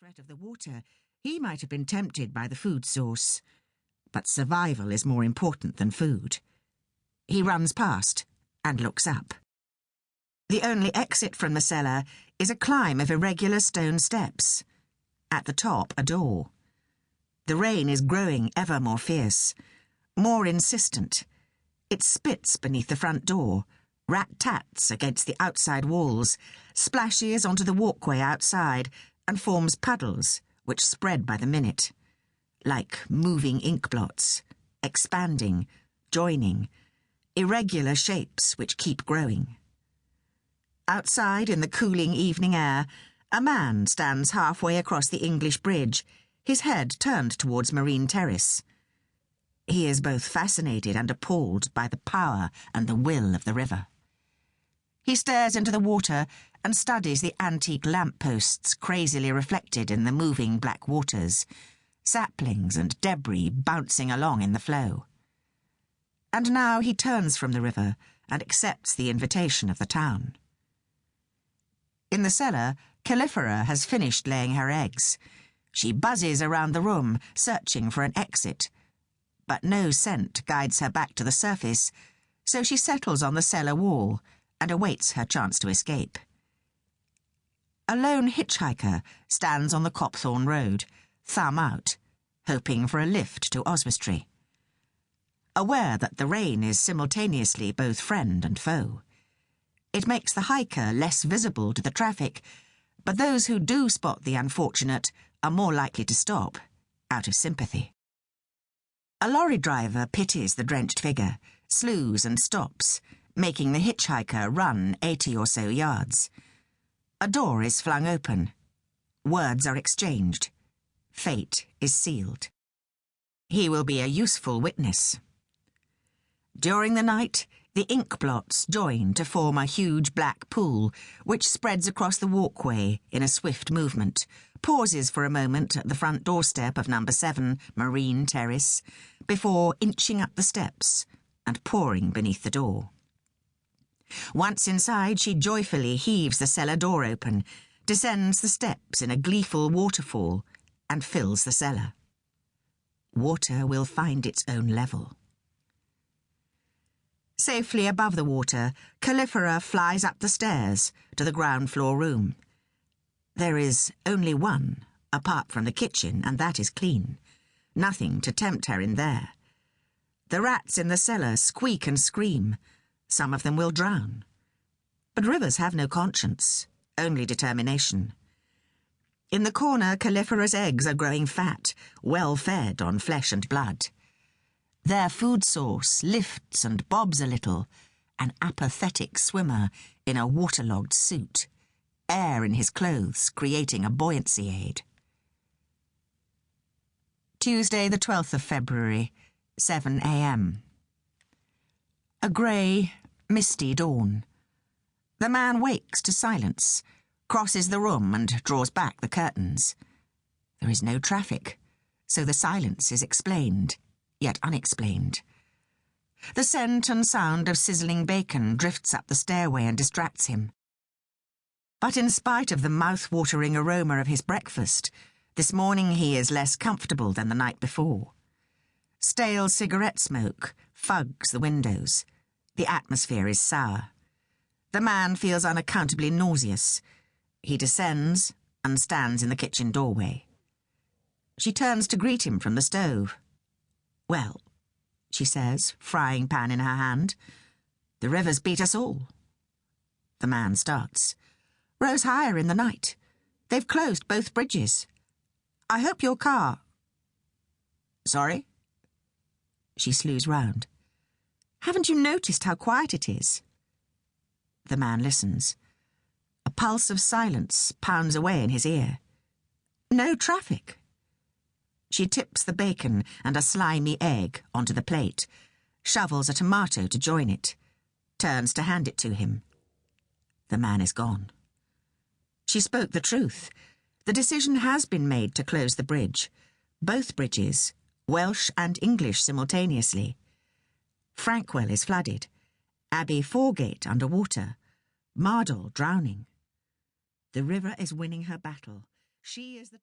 threat of the water, he might have been tempted by the food source. But survival is more important than food. He runs past and looks up. The only exit from the cellar is a climb of irregular stone steps. At the top, a door. The rain is growing ever more fierce, more insistent. It spits beneath the front door, rat-tats against the outside walls, splashes onto the walkway outside, and forms puddles which spread by the minute, like moving ink blots, expanding, joining, irregular shapes which keep growing. Outside, in the cooling evening air, a man stands halfway across the English bridge, his head turned towards Marine Terrace. He is both fascinated and appalled by the power and the will of the river. He stares into the water and studies the antique lampposts crazily reflected in the moving black waters, saplings and debris bouncing along in the flow. And now he turns from the river and accepts the invitation of the town. In the cellar, Califera has finished laying her eggs. She buzzes around the room, searching for an exit. But no scent guides her back to the surface, so she settles on the cellar wall and awaits her chance to escape. A lone hitchhiker stands on the Copthorne Road, thumb out, hoping for a lift to Oswestry. Aware that the rain is simultaneously both friend and foe. It makes the hiker less visible to the traffic, but those who do spot the unfortunate are more likely to stop, out of sympathy. A lorry driver pities the drenched figure, slews and stops, making the hitchhiker run 80 or so yards. A door is flung open. Words are exchanged. Fate is sealed. He will be a useful witness. During the night, the ink blots join to form a huge black pool, which spreads across the walkway in a swift movement, pauses for a moment at the front doorstep of number 7, Marine Terrace, before inching up the steps and pouring beneath the door. Once inside, she joyfully heaves the cellar door open, descends the steps in a gleeful waterfall, and fills the cellar. Water will find its own level. Safely above the water, Califera flies up the stairs to the ground floor room. There is only one, apart from the kitchen, and that is clean. Nothing to tempt her in there. The rats in the cellar squeak and scream. Some of them will drown. But rivers have no conscience, only determination. In the corner, Califera's eggs are growing fat, well fed on flesh and blood. Their food source lifts and bobs a little, an apathetic swimmer in a waterlogged suit, air in his clothes creating a buoyancy aid. Tuesday, the 12th of February, 7 a.m. A grey, misty dawn. The man wakes to silence, crosses the room and draws back the curtains. There is no traffic, so the silence is explained, yet unexplained. The scent and sound of sizzling bacon drifts up the stairway and distracts him. But in spite of the mouth-watering aroma of his breakfast, this morning he is less comfortable than the night before. Stale cigarette smoke fugs the windows. The atmosphere is sour. The man feels unaccountably nauseous. He descends and stands in the kitchen doorway. She turns to greet him from the stove. "Well," she says, frying pan in her hand, "the river's beat us all." The man starts. "Rose higher in the night. They've closed both bridges. I hope your car—" "Sorry?" She slews round. "Haven't you noticed how quiet it is?" The man listens. A pulse of silence pounds away in his ear. No traffic. She tips the bacon and a slimy egg onto the plate, shovels a tomato to join it, turns to hand it to him. The man is gone. She spoke the truth. The decision has been made to close the bridge. Both bridges, Welsh and English simultaneously. Frankwell is flooded. Abbey Foregate under water. Mardle drowning. The river is winning her battle. She is the